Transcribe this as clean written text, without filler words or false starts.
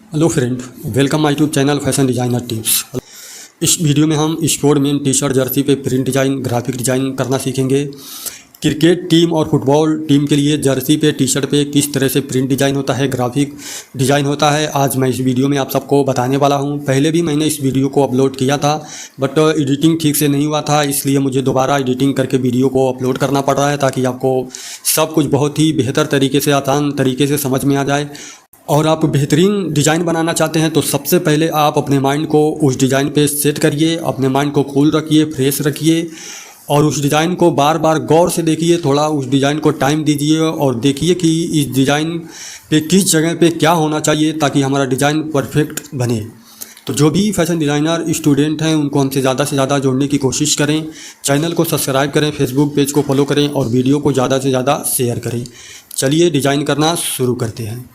Hello friend, welcome my YouTube channel fashion designer tips. इस वीडियो में हम स्पोर्ट में टी शर्ट जर्सी पे प्रिंट डिज़ाइन ग्राफिक डिज़ाइन करना सीखेंगे। क्रिकेट टीम और फुटबॉल टीम के लिए जर्सी पे टी शर्ट पे किस तरह से प्रिंट डिज़ाइन होता है, ग्राफिक डिज़ाइन होता है, आज मैं इस वीडियो में आप सबको बताने वाला हूं। पहले भी मैंने इस वीडियो को अपलोड किया था बट एडिटिंग ठीक से नहीं हुआ था, इसलिए मुझे दोबारा एडिटिंग करके वीडियो को अपलोड करना पड़ रहा है ताकि आपको सब कुछ बहुत ही बेहतर तरीके से, आसान तरीके से समझ में आ जाए। और आप बेहतरीन डिज़ाइन बनाना चाहते हैं तो सबसे पहले आप अपने माइंड को उस डिज़ाइन पे सेट करिए, अपने माइंड को कूल रखिए, फ्रेश रखिए और उस डिज़ाइन को बार बार गौर से देखिए। थोड़ा उस डिज़ाइन को टाइम दीजिए और देखिए कि इस डिज़ाइन पे किस जगह पे क्या होना चाहिए ताकि हमारा डिज़ाइन परफेक्ट बने। तो जो भी फैशन डिज़ाइनर स्टूडेंट हैं उनको हमसे ज़्यादा से ज़्यादा जोड़ने की कोशिश करें। चैनल को सब्सक्राइब करें, फेसबुक पेज को फॉलो करें और वीडियो को ज़्यादा से ज़्यादा शेयर करें। चलिए डिज़ाइन करना शुरू करते हैं।